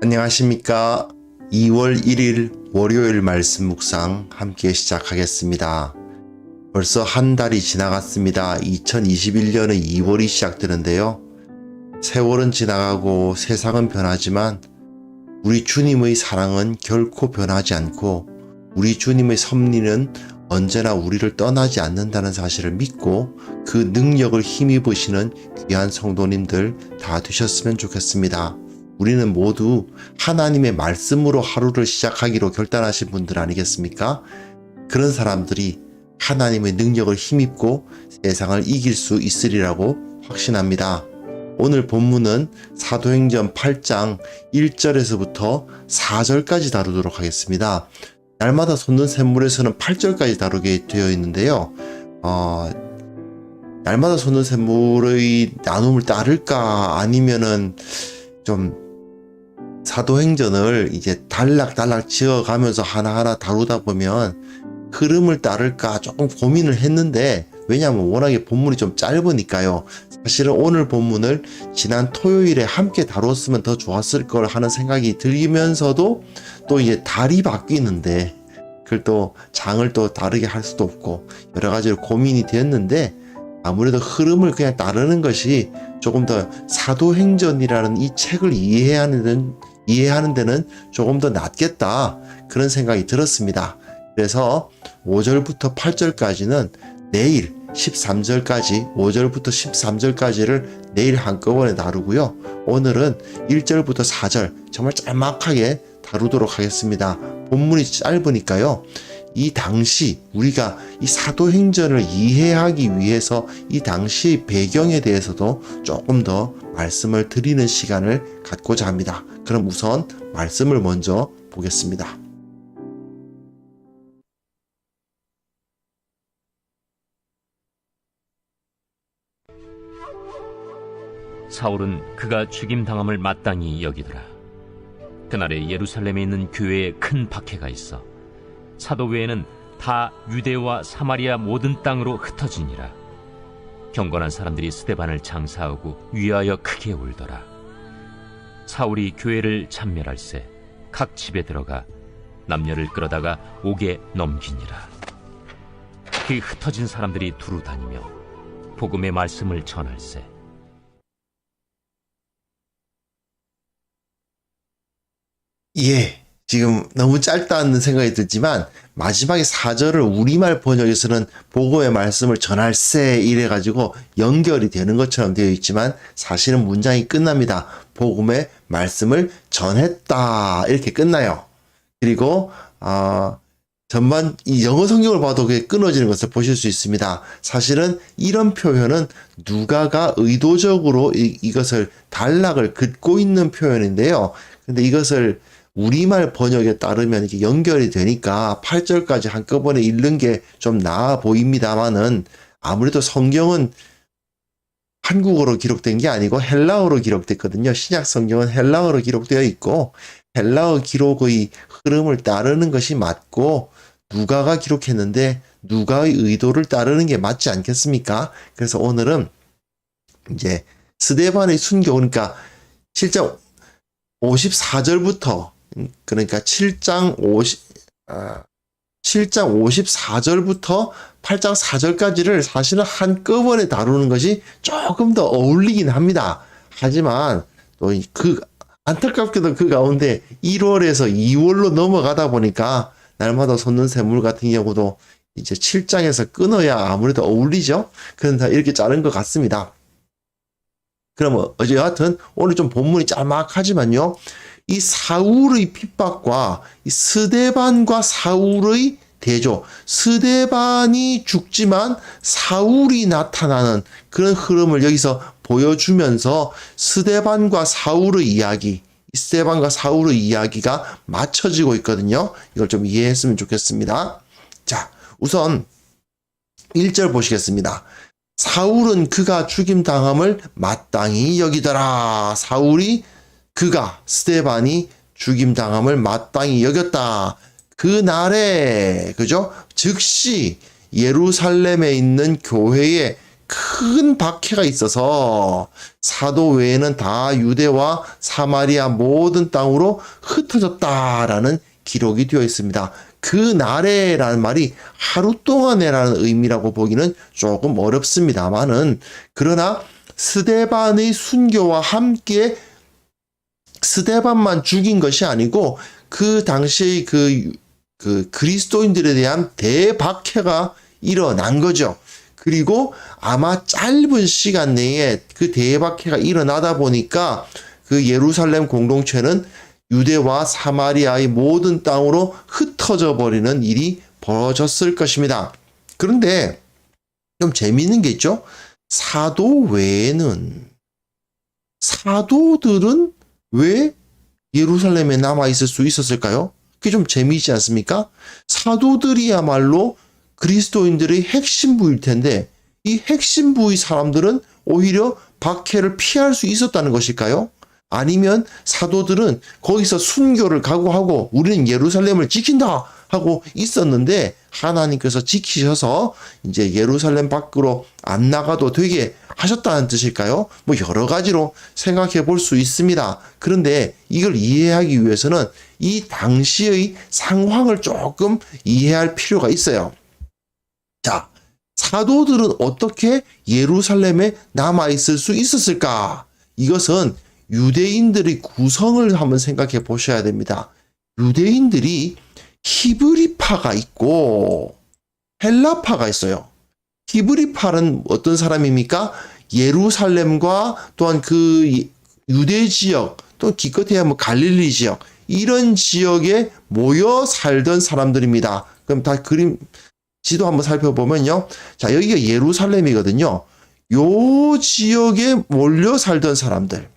안녕하십니까. 2월 1일 월요일 말씀 묵상 함께 시작하겠습니다. 벌써 한 달이 지나갔습니다. 2021년의 2월이 시작되는데요. 세월은 지나가고 세상은 변하지만 우리 주님의 사랑은 결코 변하지 않고 우리 주님의 섭리는 언제나 우리를 떠나지 않는다는 사실을 믿고 그 능력을 힘입으시는 귀한 성도님들 다 되셨으면 좋겠습니다. 우리는 모두 하나님의 말씀으로 하루를 시작하기로 결단하신 분들 아니겠습니까? 그런 사람들이 하나님의 능력을 힘입고 세상을 이길 수 있으리라고 확신합니다. 오늘 본문은 사도행전 8장 1절에서부터 4절까지 다루도록 하겠습니다. 날마다 솟는 샘물에서는 8절까지 다루게 되어 있는데요. 날마다 솟는 샘물의 나눔을 따를까 아니면은 좀 사도행전을 이제 단락단락 지어가면서 하나하나 다루다 보면 흐름을 따를까 조금 고민을 했는데, 왜냐하면 워낙에 본문이 좀 짧으니까요. 사실은 오늘 본문을 지난 토요일에 함께 다뤘으면 더 좋았을 걸 하는 생각이 들면서도 또 이제 달이 바뀌는데 그걸 또 장을 또 다르게 할 수도 없고 여러 가지로 고민이 되었는데, 아무래도 흐름을 그냥 따르는 것이 조금 더 사도행전이라는 이 책을 이해하는 데는 조금 더 낫겠다, 그런 생각이 들었습니다. 그래서 5절부터 8절까지는 내일 13절까지 5절부터 13절까지를 내일 한꺼번에 다루고요. 오늘은 1절부터 4절 정말 짤막하게 다루도록 하겠습니다. 본문이 짧으니까요. 이 당시 우리가 이 사도행전을 이해하기 위해서 이 당시 배경에 대해서도 조금 더 말씀을 드리는 시간을 갖고자 합니다. 그럼 우선 말씀을 먼저 보겠습니다. 사울은 그가 죽임당함을 마땅히 여기더라. 그날에 예루살렘에 있는 교회에 큰 박해가 있어 사도 외에는 다 유대와 사마리아 모든 땅으로 흩어지니라. 경건한 사람들이 스데반을 장사하고 위하여 크게 울더라. 사울이 교회를 참멸할세 각 집에 들어가 남녀를 끌어다가 옥에 넘기니라. 그 흩어진 사람들이 두루 다니며 복음의 말씀을 전할세. 지금 너무 짧다는 생각이 들지만 마지막에 4절을 우리말 번역에서는 복음의 말씀을 전할세 이래가지고 연결이 되는 것처럼 되어 있지만 사실은 문장이 끝납니다. 복음의 말씀을 전했다 이렇게 끝나요. 그리고 전반 이 영어 성경을 봐도 그게 끊어지는 것을 보실 수 있습니다. 사실은 이런 표현은 누가가 의도적으로 이것을 단락을 긋고 있는 표현인데요. 근데 이것을 우리말 번역에 따르면 이렇게 연결이 되니까 8절까지 한꺼번에 읽는 게 좀 나아 보입니다만은, 아무래도 성경은 한국어로 기록된 게 아니고 헬라어로 기록됐거든요. 신약 성경은 헬라어로 기록되어 있고 헬라어 기록의 흐름을 따르는 것이 맞고, 누가가 기록했는데 누가의 의도를 따르는 게 맞지 않겠습니까? 그래서 오늘은 이제 스데반의 순교, 그러니까 실제 54절부터, 그러니까 7장 54절부터 8장 4절까지를 사실은 한꺼번에 다루는 것이 조금 더 어울리긴 합니다. 하지만 또 안타깝게도 그 가운데 1월에서 2월로 넘어가다 보니까 날마다 솟는 샘물 같은 경우도 이제 7장에서 끊어야 아무래도 어울리죠. 그래서 이렇게 자른 것 같습니다. 그러면 여하튼 오늘 좀 본문이 짤막하지만요, 이 사울의 핍박과 이 스데반과 사울의 대조, 스데반이 죽지만 사울이 나타나는 그런 흐름을 여기서 보여주면서 스데반과 사울의 이야기가 맞춰지고 있거든요. 이걸 좀 이해했으면 좋겠습니다. 자, 우선 1절 보시겠습니다. 사울은 그가 죽임당함을 마땅히 여기더라. 스데반이 죽임당함을 마땅히 여겼다. 그날에, 그죠? 즉시 예루살렘에 있는 교회에 큰 박해가 있어서 사도 외에는 다 유대와 사마리아 모든 땅으로 흩어졌다라는 기록이 되어 있습니다. 그 날에라는 말이 하루 동안에라는 의미라고 보기는 조금 어렵습니다만은, 그러나 스데반의 순교와 함께 스데반만 죽인 것이 아니고 그 당시의 그 그리스도인들에 대한 대박해가 일어난 거죠. 그리고 아마 짧은 시간 내에 그 대박해가 일어나다 보니까 그 예루살렘 공동체는 유대와 사마리아의 모든 땅으로 흩어져 버리는 일이 벌어졌을 것입니다. 그런데 좀 재미있는 게 있죠. 사도 외에는, 사도들은 왜 예루살렘에 남아 있을 수 있었을까요? 그게 좀 재미있지 않습니까? 사도들이야말로 그리스도인들의 핵심부일 텐데 이 핵심부의 사람들은 오히려 박해를 피할 수 있었다는 것일까요? 아니면 사도들은 거기서 순교를 각오하고 우리는 예루살렘을 지킨다 하고 있었는데 하나님께서 지키셔서 이제 예루살렘 밖으로 안 나가도 되게 하셨다는 뜻일까요? 뭐 여러 가지로 생각해 볼 수 있습니다. 그런데 이걸 이해하기 위해서는 이 당시의 상황을 조금 이해할 필요가 있어요. 자, 사도들은 어떻게 예루살렘에 남아 있을 수 있었을까? 이것은 유대인들의 구성을 한번 생각해 보셔야 됩니다. 유대인들이 히브리파가 있고 헬라파가 있어요. 히브리파는 어떤 사람입니까? 예루살렘과 또한 그 유대 지역, 또 기껏해야 뭐 갈릴리 지역, 이런 지역에 모여 살던 사람들입니다. 그럼 다 그림 지도 한번 살펴보면요. 자, 여기가 예루살렘이거든요. 요 지역에 몰려 살던 사람들.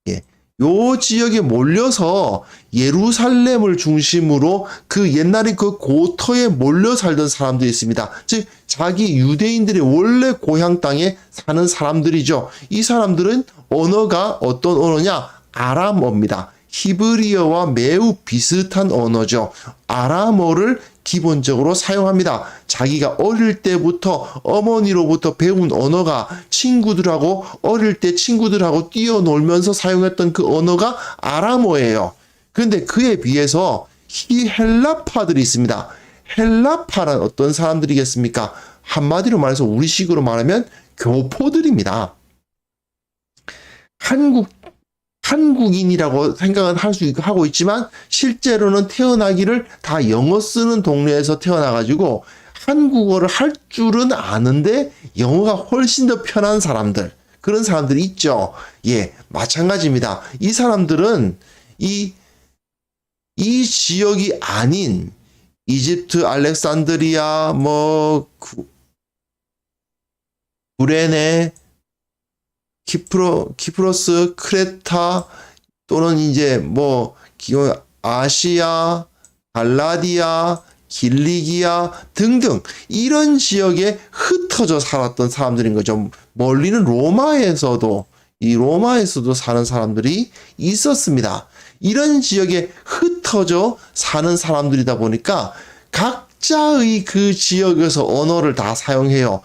예. 요 지역에 몰려서 예루살렘을 중심으로 그 옛날에 그 고터에 몰려 살던 사람들이 있습니다. 즉, 자기 유대인들의 원래 고향 땅에 사는 사람들이죠. 이 사람들은 언어가 어떤 언어냐? 아람어입니다. 히브리어와 매우 비슷한 언어죠. 아람어를 기본적으로 사용합니다. 자기가 어릴 때부터 어머니로부터 배운 언어가 친구들하고 어릴 때 친구들하고 뛰어놀면서 사용했던 그 언어가 아람어예요. 그런데 그에 비해서 이 헬라파들이 있습니다. 헬라파란 어떤 사람들이겠습니까? 한마디로 말해서 우리식으로 말하면 교포들입니다. 한국인이라고 생각은 하고 있지만 실제로는 태어나기를 다 영어 쓰는 동네에서 태어나가지고 한국어를 할 줄은 아는데 영어가 훨씬 더 편한 사람들, 그런 사람들이 있죠. 예, 마찬가지입니다. 이 사람들은 이 지역이 아닌 이집트, 알렉산드리아, 구레네, 키프로스, 크레타, 또는 이제 아시아, 갈라디아, 길리기아 등등 이런 지역에 흩어져 살았던 사람들인 거죠. 멀리는 로마에서도 사는 사람들이 있었습니다. 이런 지역에 흩어져 사는 사람들이다 보니까 각자의 그 지역에서 언어를 다 사용해요.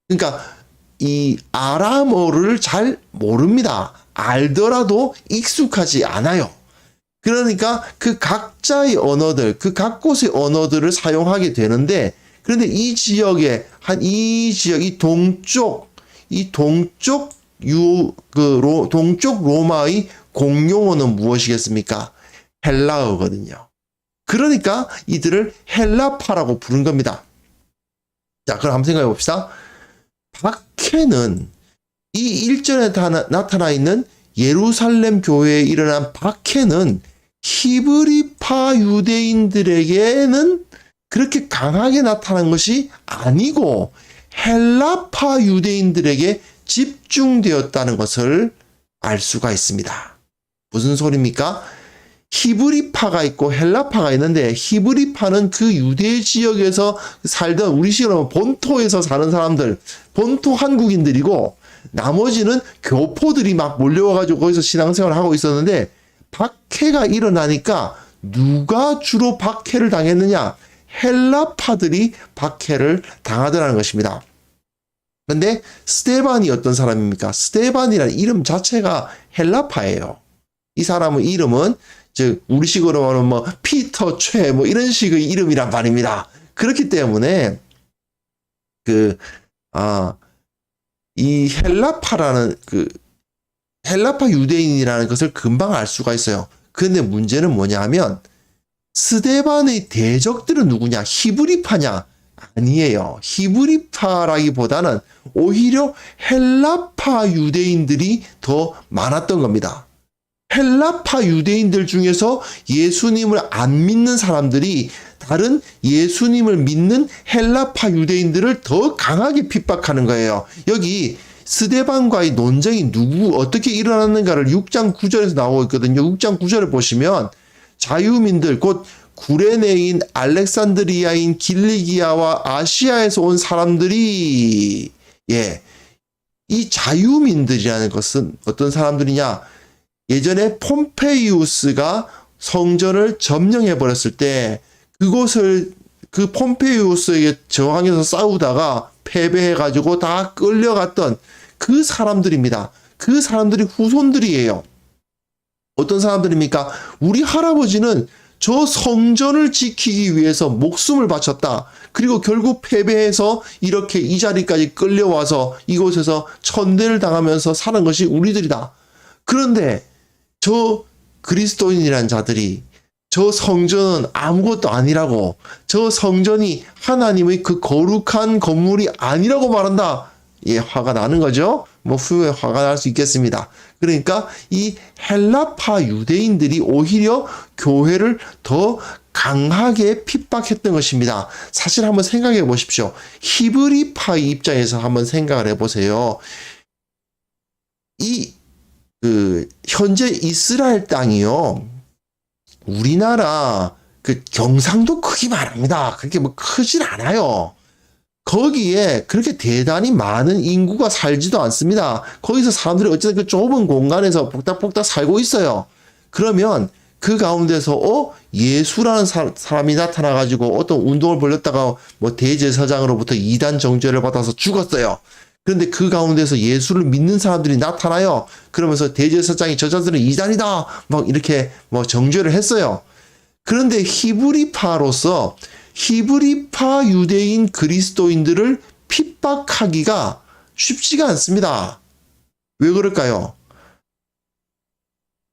그러니까 이 아람어를 잘 모릅니다. 알더라도 익숙하지 않아요. 그러니까 그 각자의 언어들, 그 각 곳의 언어들을 사용하게 되는데, 그런데 이 지역의 동쪽 로마의 공용어는 무엇이겠습니까? 헬라어거든요. 그러니까 이들을 헬라파라고 부른 겁니다. 자, 그럼 한번 생각해 봅시다. 박해는 이 1절에 나타나 있는 예루살렘 교회에 일어난 박해는 히브리파 유대인들에게는 그렇게 강하게 나타난 것이 아니고 헬라파 유대인들에게 집중되었다는 것을 알 수가 있습니다. 무슨 소리입니까? 히브리파가 있고 헬라파가 있는데 히브리파는 그 유대 지역에서 살던 우리식으로 본토에서 사는 사람들, 본토 한국인들이고 나머지는 교포들이 막 몰려와가지고 거기서 신앙생활을 하고 있었는데 박해가 일어나니까 누가 주로 박해를 당했느냐? 헬라파들이 박해를 당하더라는 것입니다. 근데 스데반이 어떤 사람입니까? 스데반이라는 이름 자체가 헬라파예요. 이 사람의 이름은 즉 우리식으로 말하면 뭐 피터 최 뭐 이런 식의 이름이란 말입니다. 그렇기 때문에 이 헬라파라는 헬라파 유대인이라는 것을 금방 알 수가 있어요. 그런데 문제는 뭐냐면 스데반의 대적들은 누구냐? 히브리파냐? 아니에요. 히브리파라기보다는 오히려 헬라파 유대인들이 더 많았던 겁니다. 헬라파 유대인들 중에서 예수님을 안 믿는 사람들이 다른 예수님을 믿는 헬라파 유대인들을 더 강하게 핍박하는 거예요. 여기 스데반과의 논쟁이 어떻게 일어났는가를 6장 9절에서 나오고 있거든요. 6장 9절을 보시면 자유민들 곧 구레네인 알렉산드리아인 길리기아와 아시아에서 온 사람들이 이 자유민들이라는 것은 어떤 사람들이냐? 예전에 폼페이우스가 성전을 점령해 버렸을 때 그 폼페이우스에게 저항해서 싸우다가 패배해가지고 다 끌려갔던 그 사람들입니다. 그 사람들이 후손들이에요. 어떤 사람들입니까? 우리 할아버지는 저 성전을 지키기 위해서 목숨을 바쳤다. 그리고 결국 패배해서 이렇게 이 자리까지 끌려와서 이곳에서 천대를 당하면서 사는 것이 우리들이다. 그런데 저 그리스도인이란 자들이 저 성전은 아무것도 아니라고, 저 성전이 하나님의 그 거룩한 건물이 아니라고 말한다. 화가 나는 거죠. 뭐 후에 화가 날 수 있겠습니다. 그러니까 이 헬라파 유대인들이 오히려 교회를 더 강하게 핍박했던 것입니다. 사실 한번 생각해 보십시오. 히브리파의 입장에서 한번 생각을 해보세요. 현재 이스라엘 땅이요. 우리나라 경상도 크기만 합니다. 그렇게 뭐 크질 않아요. 거기에 그렇게 대단히 많은 인구가 살지도 않습니다. 거기서 사람들이 어쨌든 그 좁은 공간에서 복닥복닥 살고 있어요. 그러면 그 가운데서 예수라는 사람이 나타나가지고 어떤 운동을 벌였다가 뭐 대제사장으로부터 이단 정죄를 받아서 죽었어요. 그런데 그 가운데서 예수를 믿는 사람들이 나타나요. 그러면서 대제사장이 저 자들은 이단이다 막 이렇게 뭐 정죄를 했어요. 그런데 히브리파로서 히브리파 유대인 그리스도인들을 핍박하기가 쉽지가 않습니다. 왜 그럴까요?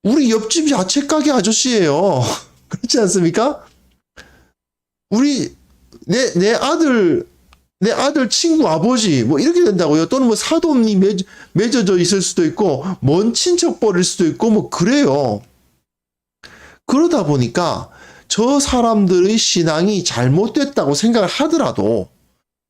우리 옆집 야채 가게 아저씨예요. 그렇지 않습니까? 내 아들 친구 아버지 뭐 이렇게 된다고요. 또는 뭐 사돈이 맺어져 있을 수도 있고 먼 친척 버릴 수도 있고 뭐 그래요. 그러다 보니까 저 사람들의 신앙이 잘못됐다고 생각을 하더라도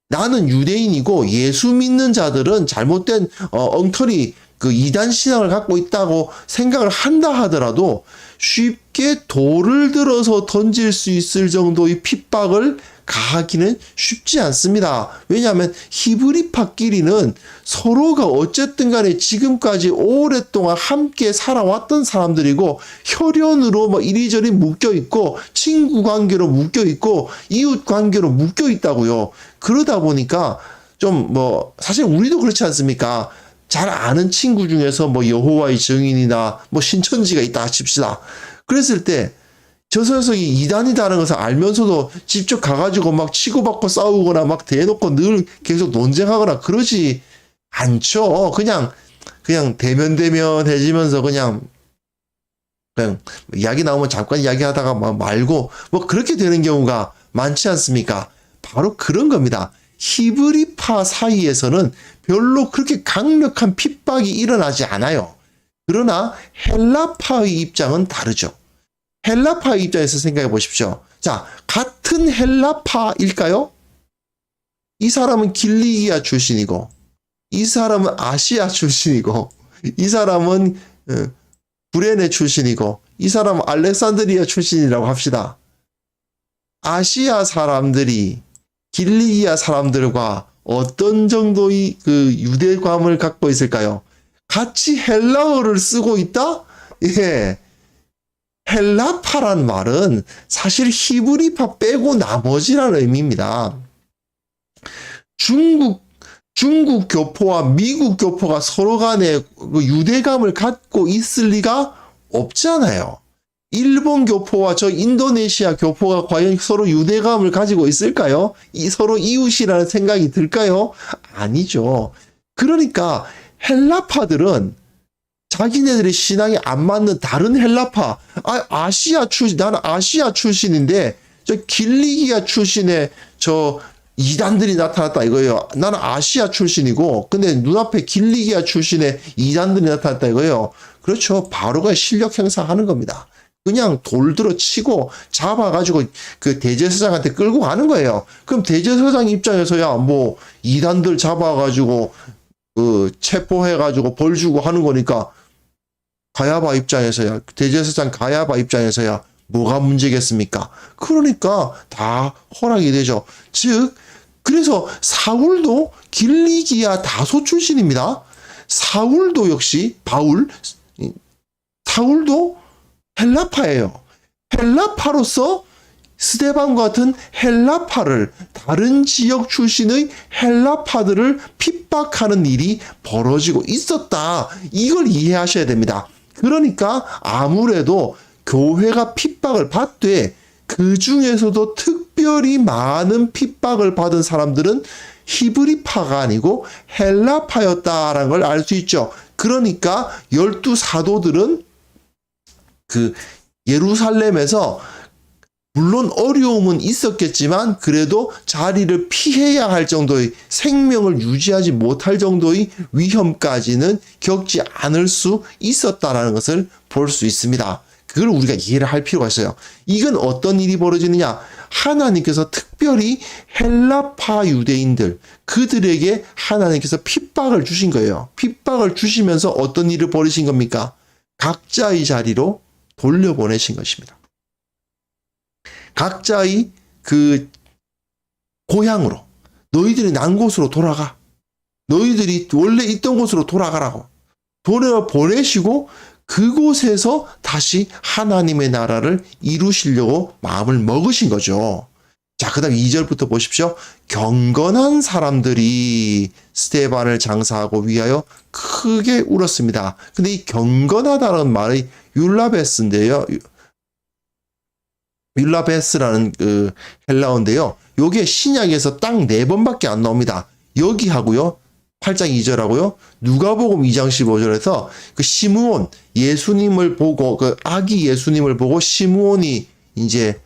나는 유대인이고 예수 믿는 자들은 잘못된 엉터리 이단 신앙을 갖고 있다고 생각을 한다 하더라도 쉽게 돌을 들어서 던질 수 있을 정도의 핍박을 가하기는 쉽지 않습니다. 왜냐하면 히브리파끼리는 서로가 어쨌든 간에 지금까지 오랫동안 함께 살아왔던 사람들이고 혈연으로 뭐 이리저리 묶여 있고 친구 관계로 묶여 있고 이웃 관계로 묶여 있다고요. 그러다 보니까 좀 사실 우리도 그렇지 않습니까? 잘 아는 친구 중에서 뭐 여호와의 증인이나 뭐 신천지가 있다 칩시다. 그랬을 때 저 녀석이 이단이다라는 것을 알면서도 직접 가가지고 막 치고받고 싸우거나 막 대놓고 늘 계속 논쟁하거나 그러지 않죠. 그냥 대면대면해지면서 그냥 이야기 나오면 잠깐 이야기하다가 말고 뭐 그렇게 되는 경우가 많지 않습니까? 바로 그런 겁니다. 히브리파 사이에서는 별로 그렇게 강력한 핍박이 일어나지 않아요. 그러나 헬라파의 입장은 다르죠. 헬라파의 입장에서 생각해 보십시오. 자, 같은 헬라파일까요? 이 사람은 길리기아 출신이고, 이 사람은 아시아 출신이고, 이 사람은 구레네 출신이고, 이 사람은 알렉산드리아 출신이라고 합시다. 아시아 사람들이 길리기아 사람들과 어떤 정도의 유대감을 갖고 있을까요? 같이 헬라어를 쓰고 있다? 예. 헬라파란 말은 사실 히브리파 빼고 나머지라는 의미입니다. 중국 교포와 미국 교포가 서로 간에 그 유대감을 갖고 있을 리가 없잖아요. 일본 교포와 저 인도네시아 교포가 과연 서로 유대감을 가지고 있을까요? 서로 이웃이라는 생각이 들까요? 아니죠. 그러니까 헬라파들은 자기네들의 신앙에 안 맞는 다른 헬라파, 나는 아시아 출신인데 저 길리기아 출신의 저 이단들이 나타났다 이거예요. 나는 아시아 출신이고 근데 눈앞에 길리기아 출신의 이단들이 나타났다 이거예요. 그렇죠. 바로가 실력 행사하는 겁니다. 그냥 돌 들어 치고 잡아가지고 그 대제사장한테 끌고 가는 거예요. 그럼 대제사장 입장에서야 뭐 이단들 잡아가지고 그 체포해가지고 벌 주고 하는 거니까 가야바 입장에서야 대제사장 가야바 입장에서야 뭐가 문제겠습니까? 그러니까 다 허락이 되죠. 즉 그래서 사울도 길리기아 다소 출신입니다. 사울도 역시 사울도 헬라파예요. 헬라파로서 스데반 같은 헬라파를 다른 지역 출신의 헬라파들을 핍박하는 일이 벌어지고 있었다. 이걸 이해하셔야 됩니다. 그러니까 아무래도 교회가 핍박을 받되 그 중에서도 특별히 많은 핍박을 받은 사람들은 히브리파가 아니고 헬라파였다라는 걸 알 수 있죠. 그러니까 12사도들은 그 예루살렘에서 물론 어려움은 있었겠지만 그래도 자리를 피해야 할 정도의 생명을 유지하지 못할 정도의 위험까지는 겪지 않을 수 있었다라는 것을 볼 수 있습니다. 그걸 우리가 이해를 할 필요가 있어요. 이건 어떤 일이 벌어지느냐? 하나님께서 특별히 헬라파 유대인들 그들에게 하나님께서 핍박을 주신 거예요. 핍박을 주시면서 어떤 일을 벌이신 겁니까? 각자의 자리로 돌려보내신 것입니다. 각자의 그 고향으로 너희들이 난 곳으로 돌아가. 너희들이 원래 있던 곳으로 돌아가라고. 보내시고 그곳에서 다시 하나님의 나라를 이루시려고 마음을 먹으신 거죠. 자, 그 다음 2절부터 보십시오. 경건한 사람들이 스데반을 장사하고 위하여 크게 울었습니다. 근데 이 경건하다는 말이 율라베스인데요. 율라베스라는 그 헬라어인데요. 요게 신약에서 딱 4번밖에 안 나옵니다. 여기 하고요. 8장 2절하고요. 누가복음 2장 15절에서 그 시므온 예수님을 보고 그 아기 예수님을 보고 시므온이 이제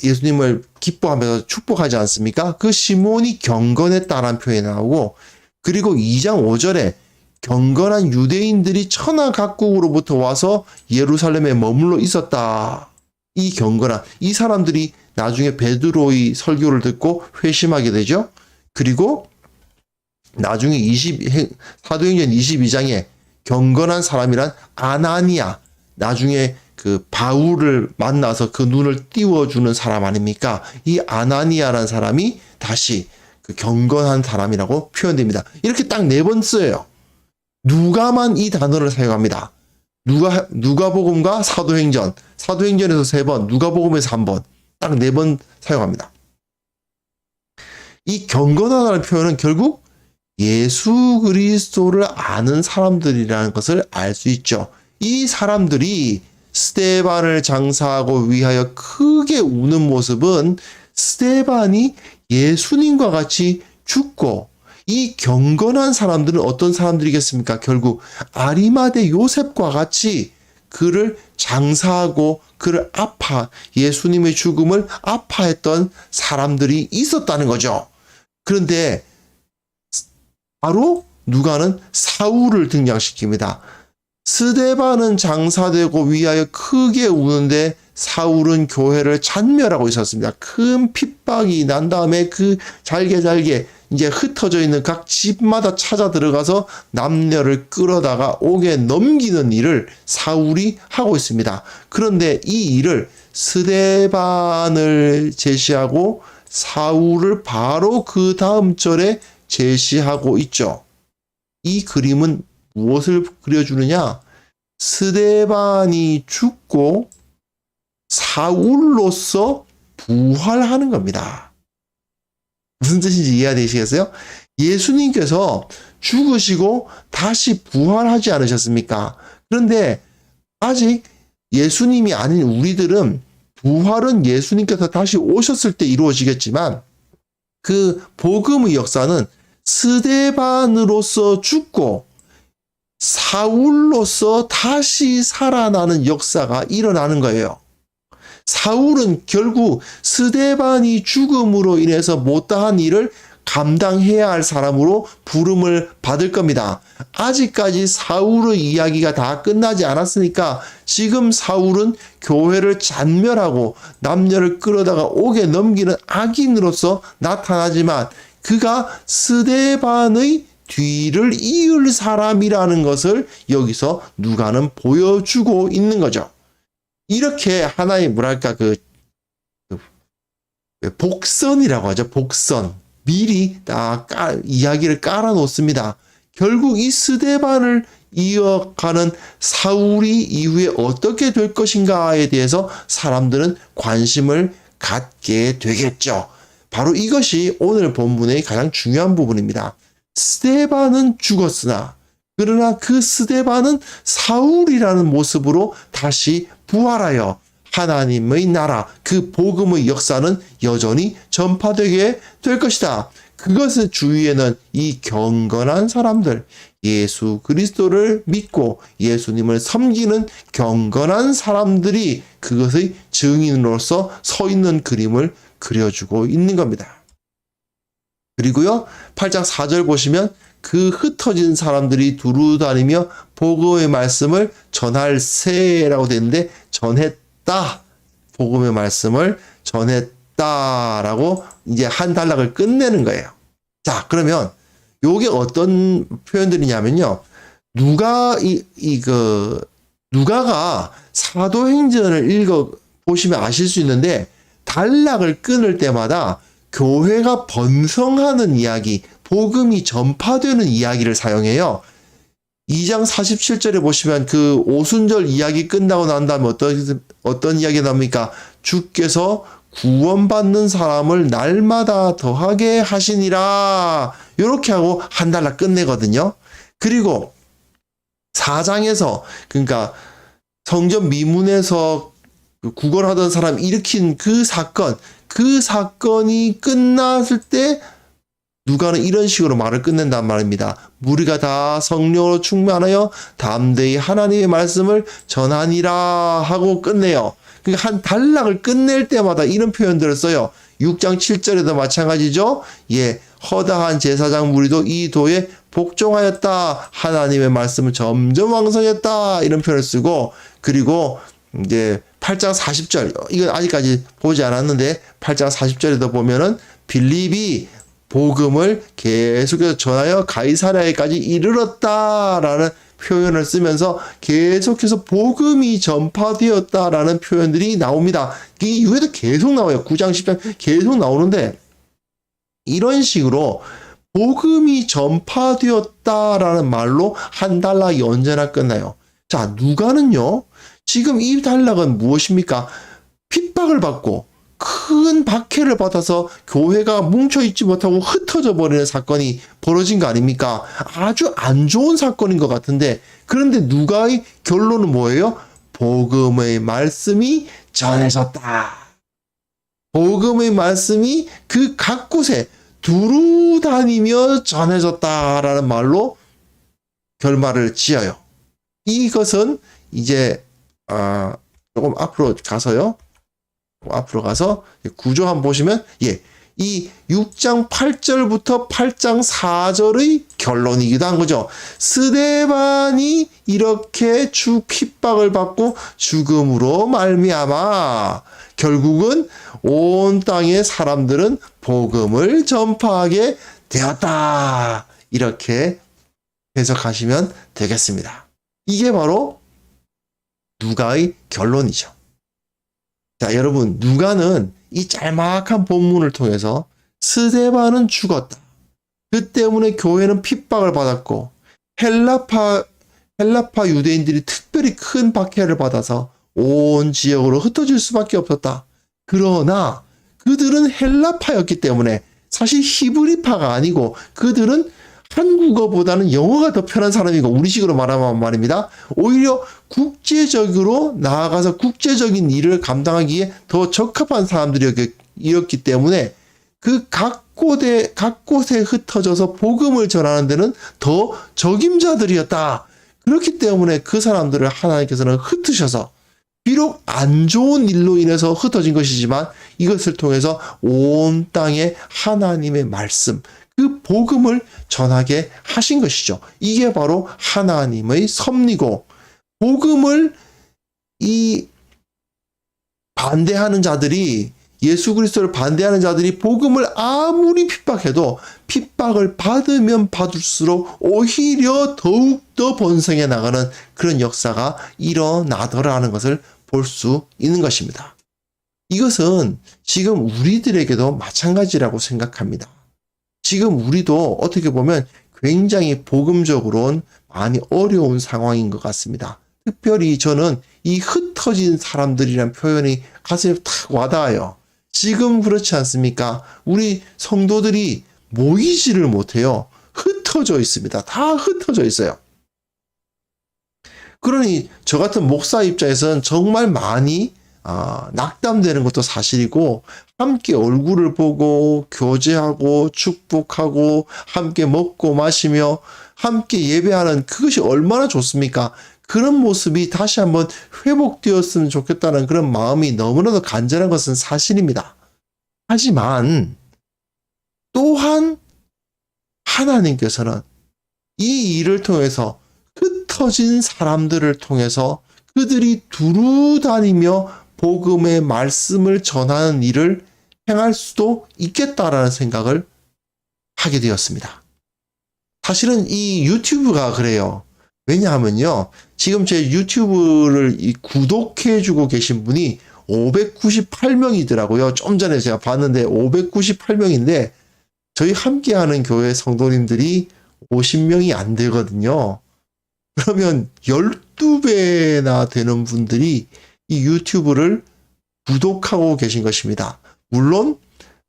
예수님을 기뻐하면서 축복하지 않습니까? 그 시므온이 경건했다라는 표현이 나오고 그리고 2장 5절에 경건한 유대인들이 천하 각국으로부터 와서 예루살렘에 머물러 있었다. 이 경건한 이 사람들이 나중에 베드로의 설교를 듣고 회심하게 되죠. 그리고 나중에 사도행전 22장에 경건한 사람이란 아나니아, 나중에 그 바울을 만나서 그 눈을 띄워주는 사람 아닙니까? 이 아나니아라는 사람이 다시 그 경건한 사람이라고 표현됩니다. 이렇게 딱 4번 써요. 누가만 이 단어를 사용합니다. 누가복음과 사도행전에서 3번, 누가복음에서 1번, 딱 4번 사용합니다. 이 경건하다는 표현은 결국 예수 그리스도를 아는 사람들이라는 것을 알 수 있죠. 이 사람들이 스데반을 장사하고 위하여 크게 우는 모습은 스데반이 예수님과 같이 죽고 이 경건한 사람들은 어떤 사람들이겠습니까? 결국 아리마대 요셉과 같이 그를 장사하고 그를 예수님의 죽음을 아파했던 사람들이 있었다는 거죠. 그런데 바로 누가는 사울을 등장시킵니다. 스데반은 장사되고 위하여 크게 우는데 사울은 교회를 잔멸하고 있었습니다. 큰 핍박이 난 다음에 그 잘게 이제 흩어져 있는 각 집마다 찾아 들어가서 남녀를 끌어다가 옥에 넘기는 일을 사울이 하고 있습니다. 그런데 이 일을 스데반을 제시하고 사울을 바로 그 다음 절에 제시하고 있죠. 이 그림은 무엇을 그려주느냐? 스데반이 죽고 사울로서 부활하는 겁니다. 무슨 뜻인지 이해되시겠어요? 예수님께서 죽으시고 다시 부활하지 않으셨습니까? 그런데 아직 예수님이 아닌 우리들은 부활은 예수님께서 다시 오셨을 때 이루어지겠지만 그 복음의 역사는 스데반으로서 죽고 사울로서 다시 살아나는 역사가 일어나는 거예요. 사울은 결국 스데반이 죽음으로 인해서 못다한 일을 감당해야 할 사람으로 부름을 받을 겁니다. 아직까지 사울의 이야기가 다 끝나지 않았으니까 지금 사울은 교회를 잔멸하고 남녀를 끌어다가 옥에 넘기는 악인으로서 나타나지만 그가 스데반의 뒤를 이을 사람이라는 것을 여기서 누가는 보여주고 있는 거죠. 이렇게 하나의 뭐랄까 복선이라고 하죠. 복선. 미리 다 이야기를 깔아놓습니다. 결국 이 스데반을 이어가는 사울이 이후에 어떻게 될 것인가에 대해서 사람들은 관심을 갖게 되겠죠. 바로 이것이 오늘 본문의 가장 중요한 부분입니다. 스데반은 죽었으나 그러나 그 스데반은 사울이라는 모습으로 다시 부활하여 하나님의 나라, 그 복음의 역사는 여전히 전파되게 될 것이다. 그것의 주위에는 이 경건한 사람들, 예수 그리스도를 믿고 예수님을 섬기는 경건한 사람들이 그것의 증인으로서 서 있는 그림을 그려주고 있는 겁니다. 그리고요, 8장 4절 보시면 그 흩어진 사람들이 두루 다니며 복음의 말씀을 전할세라고 되는데 전했다. 복음의 말씀을 전했다라고 이제 한 단락을 끝내는 거예요. 자, 그러면 요게 어떤 표현들이냐면요. 누가가 사도행전을 읽어 보시면 아실 수 있는데 단락을 끊을 때마다 교회가 번성하는 이야기, 복음이 전파되는 이야기를 사용해요. 2장 47절에 보시면 그 오순절 이야기 끝나고 난 다음에 어떤 이야기가 나옵니까? 주께서 구원받는 사람을 날마다 더하게 하시니라. 이렇게 하고 한 단락 끝내거든요. 그리고 4장에서 그러니까 성전 미문에서 구걸하던 사람 일으킨 그 사건이 끝났을 때 누가는 이런 식으로 말을 끝낸단 말입니다. 무리가 다 성령으로 충만하여 담대히 하나님의 말씀을 전하니라 하고 끝내요. 그러니까 한 단락을 끝낼 때마다 이런 표현들을 써요. 6장 7절에도 마찬가지죠. 예, 허다한 제사장 무리도 이 도에 복종하였다. 하나님의 말씀을 점점 왕성했다. 이런 표현을 쓰고 그리고 이제 8장 40절 이건 아직까지 보지 않았는데 8장 40절에도 보면은 빌립이 복음을 계속해서 전하여 가이사랴에까지 이르렀다라는 표현을 쓰면서 계속해서 복음이 전파되었다라는 표현들이 나옵니다. 이 이후에도 계속 나와요. 9장, 10장 계속 나오는데 이런 식으로 복음이 전파되었다라는 말로 한 단락이 언제나 끝나요. 자, 누가는요. 지금 이 단락은 무엇입니까? 핍박을 받고 큰 박해를 받아서 교회가 뭉쳐있지 못하고 흩어져 버리는 사건이 벌어진 거 아닙니까? 아주 안 좋은 사건인 것 같은데 그런데 누가의 결론은 뭐예요? 복음의 말씀이 전해졌다. 복음의 말씀이 그 각 곳에 두루 다니며 전해졌다라는 말로 결말을 지어요. 이것은 이제 조금 앞으로 가서요. 앞으로 가서 구조 한번 보시면 이 6장 8절부터 8장 4절의 결론이기도 한 거죠. 스데반이 이렇게 핍박을 받고 죽음으로 말미암아 결국은 온 땅의 사람들은 복음을 전파하게 되었다. 이렇게 해석하시면 되겠습니다. 이게 바로 누가의 결론이죠. 자, 여러분, 누가는 이 짤막한 본문을 통해서 스데반은 죽었다. 그 때문에 교회는 핍박을 받았고 헬라파 유대인들이 특별히 큰 박해를 받아서 온 지역으로 흩어질 수밖에 없었다. 그러나 그들은 헬라파였기 때문에 사실 히브리파가 아니고 그들은 한국어보다는 영어가 더 편한 사람이고 우리식으로 말하면 말입니다. 오히려 국제적으로 나아가서 국제적인 일을 감당하기에 더 적합한 사람들이었기 때문에 그 각 곳에 흩어져서 복음을 전하는 데는 더 적임자들이었다. 그렇기 때문에 그 사람들을 하나님께서는 흩으셔서 비록 안 좋은 일로 인해서 흩어진 것이지만 이것을 통해서 온 땅에 하나님의 말씀, 그 복음을 전하게 하신 것이죠. 이게 바로 하나님의 섭리고 복음을 반대하는 자들이 예수 그리스도를 반대하는 자들이 복음을 아무리 핍박해도 핍박을 받으면 받을수록 오히려 더욱더 번성해 나가는 그런 역사가 일어나더라는 것을 볼 수 있는 것입니다. 이것은 지금 우리들에게도 마찬가지라고 생각합니다. 지금 우리도 어떻게 보면 굉장히 복음적으로는 많이 어려운 상황인 것 같습니다. 특별히 저는 이 흩어진 사람들이란 표현이 가슴에 탁 와닿아요. 지금 그렇지 않습니까? 우리 성도들이 모이지를 못해요. 흩어져 있습니다. 다 흩어져 있어요. 그러니 저 같은 목사 입장에서는 정말 많이 낙담되는 것도 사실이고 함께 얼굴을 보고 교제하고 축복하고 함께 먹고 마시며 함께 예배하는 그것이 얼마나 좋습니까? 그런 모습이 다시 한번 회복되었으면 좋겠다는 그런 마음이 너무나도 간절한 것은 사실입니다. 하지만 또한 하나님께서는 이 일을 통해서 흩어진 사람들을 통해서 그들이 두루 다니며 복음의 말씀을 전하는 일을 행할 수도 있겠다라는 생각을 하게 되었습니다. 사실은 이 유튜브가 그래요. 왜냐하면요. 지금 제 유튜브를 구독해주고 계신 분이 598명이더라고요. 좀 전에 제가 봤는데 598명인데 저희 함께하는 교회 성도님들이 50명이 안 되거든요. 그러면 12배나 되는 분들이 이 유튜브를 구독하고 계신 것입니다. 물론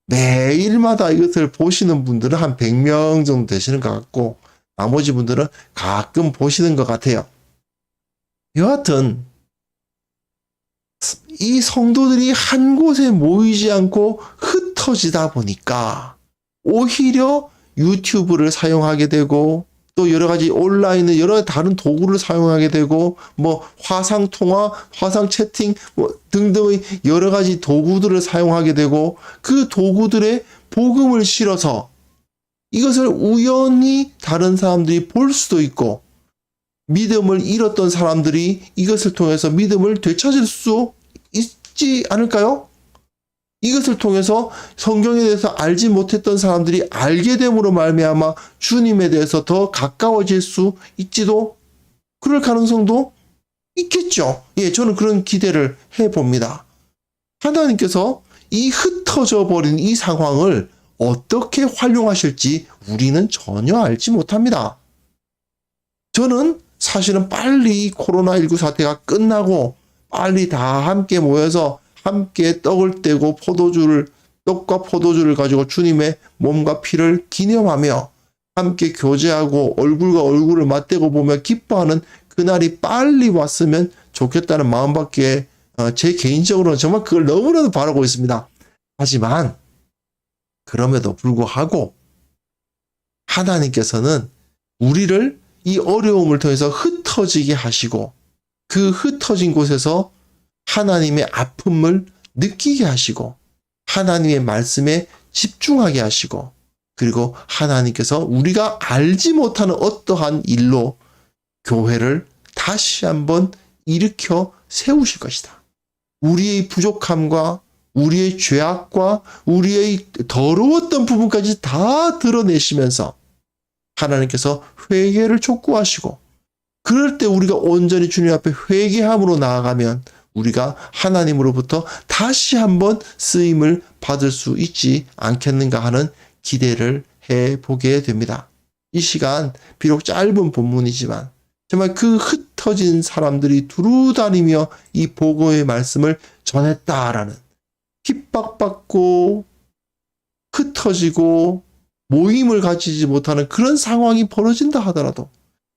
매일마다 이것을 보시는 분들은 한 100명 정도 되시는 것 같고 나머지 분들은 가끔 보시는 것 같아요. 여하튼 이 성도들이 한 곳에 모이지 않고 흩어지다 보니까 오히려 유튜브를 사용하게 되고 또 여러 가지 온라인의 여러 다른 도구를 사용하게 되고 뭐 화상 통화, 화상 채팅 뭐 등등의 여러 가지 도구들을 사용하게 되고 그 도구들에 복음을 실어서 이것을 우연히 다른 사람들이 볼 수도 있고 믿음을 잃었던 사람들이 이것을 통해서 믿음을 되찾을 수 있지 않을까요? 이것을 통해서 성경에 대해서 알지 못했던 사람들이 알게 됨으로 말미암아 주님에 대해서 더 가까워질 수 있지도 그럴 가능성도 있겠죠. 예, 저는 그런 기대를 해봅니다. 하나님께서 이 흩어져 버린 이 상황을 어떻게 활용하실지 우리는 전혀 알지 못합니다. 저는 사실은 빨리 코로나19 사태가 끝나고 빨리 다 함께 모여서 함께 떡을 떼고 떡과 포도주를 가지고 주님의 몸과 피를 기념하며 함께 교제하고 얼굴과 얼굴을 맞대고 보며 기뻐하는 그날이 빨리 왔으면 좋겠다는 마음밖에 제 개인적으로는 정말 그걸 너무나도 바라고 있습니다. 하지만 그럼에도 불구하고 하나님께서는 우리를 이 어려움을 통해서 흩어지게 하시고 그 흩어진 곳에서 하나님의 아픔을 느끼게 하시고 하나님의 말씀에 집중하게 하시고 그리고 하나님께서 우리가 알지 못하는 어떠한 일로 교회를 다시 한번 일으켜 세우실 것이다. 우리의 부족함과 우리의 죄악과 우리의 더러웠던 부분까지 다 드러내시면서 하나님께서 회개를 촉구하시고 그럴 때 우리가 온전히 주님 앞에 회개함으로 나아가면 우리가 하나님으로부터 다시 한번 쓰임을 받을 수 있지 않겠는가 하는 기대를 해보게 됩니다. 이 시간 비록 짧은 본문이지만 정말 그 흩어진 사람들이 두루 다니며 이 복음의 말씀을 전했다라는 핍박받고 흩어지고 모임을 가지지 못하는 그런 상황이 벌어진다 하더라도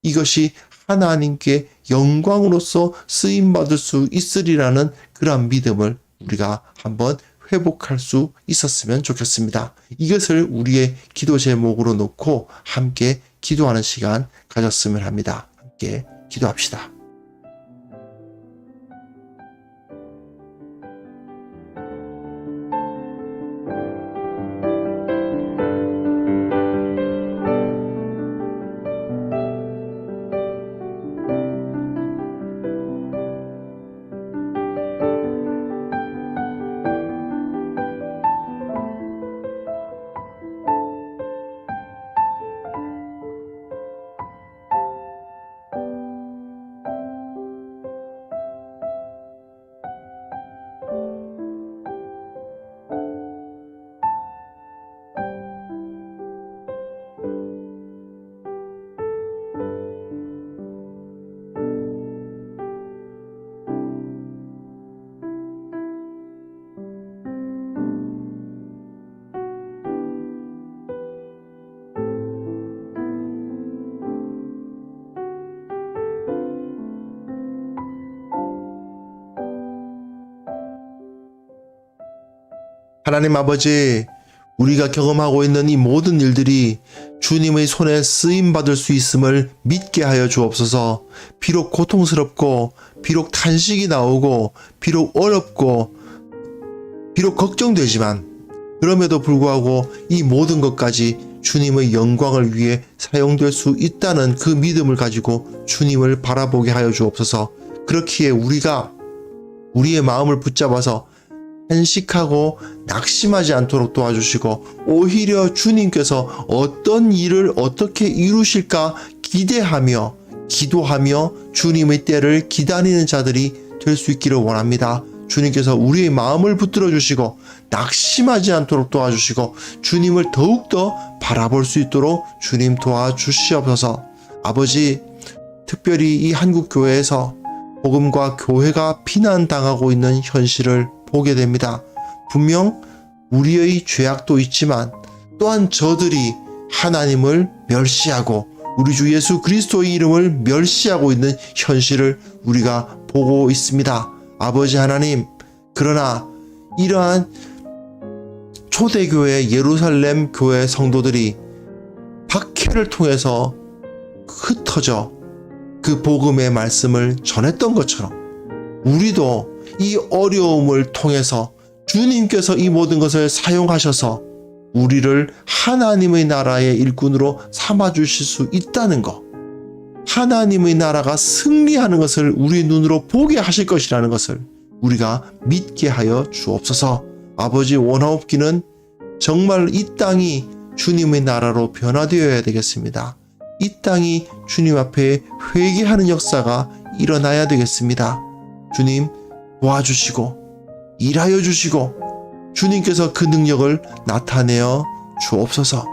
이것이 하나님께 영광으로서 쓰임받을 수 있으리라는 그러한 믿음을 우리가 한번 회복할 수 있었으면 좋겠습니다. 이것을 우리의 기도 제목으로 놓고 함께 기도하는 시간 가졌으면 합니다. 함께 기도합시다. 하나님 아버지, 우리가 경험하고 있는 이 모든 일들이 주님의 손에 쓰임받을 수 있음을 믿게 하여 주옵소서. 비록 고통스럽고, 비록 탄식이 나오고, 비록 어렵고, 비록 걱정되지만, 그럼에도 불구하고 이 모든 것까지 주님의 영광을 위해 사용될 수 있다는 그 믿음을 가지고 주님을 바라보게 하여 주옵소서. 그렇기에 우리가 우리의 마음을 붙잡아서 한식하고 낙심하지 않도록 도와주시고, 오히려 주님께서 어떤 일을 어떻게 이루실까 기대하며 기도하며 주님의 때를 기다리는 자들이 될 수 있기를 원합니다. 주님께서 우리의 마음을 붙들어 주시고 낙심하지 않도록 도와주시고 주님을 더욱더 바라볼 수 있도록 주님 도와주시옵소서. 아버지, 특별히 이 한국교회에서 복음과 교회가 비난당하고 있는 현실을 보게 됩니다. 분명 우리의 죄악도 있지만 또한 저들이 하나님을 멸시하고 우리 주 예수 그리스도의 이름을 멸시하고 있는 현실을 우리가 보고 있습니다. 아버지 하나님, 그러나 이러한 초대교회 예루살렘 교회 성도들이 박해를 통해서 흩어져 그 복음의 말씀을 전했던 것처럼 우리도 이 어려움을 통해서 주님께서 이 모든 것을 사용하셔서 우리를 하나님의 나라의 일꾼으로 삼아주실 수 있다는 것, 하나님의 나라가 승리하는 것을 우리 눈으로 보게 하실 것이라는 것을 우리가 믿게 하여 주옵소서. 아버지, 원하옵기는 정말 이 땅이 주님의 나라로 변화되어야 되겠습니다. 이 땅이 주님 앞에 회개하는 역사가 일어나야 되겠습니다. 주님, 도와주시고 일하여 주시고 주님께서 그 능력을 나타내어 주옵소서.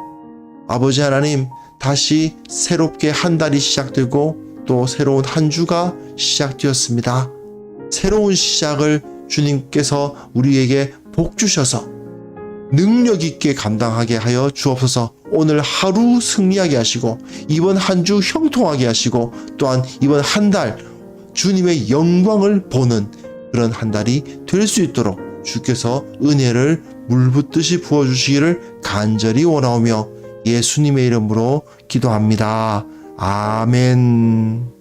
아버지 하나님, 다시 새롭게 한 달이 시작되고 또 새로운 한 주가 시작되었습니다. 새로운 시작을 주님께서 우리에게 복 주셔서 능력 있게 감당하게 하여 주옵소서. 오늘 하루 승리하게 하시고 이번 한 주 형통하게 하시고 또한 이번 한 달 주님의 영광을 보는 그런 한 달이 될 수 있도록 주께서 은혜를 물붓듯이 부어주시기를 간절히 원하오며 예수님의 이름으로 기도합니다. 아멘.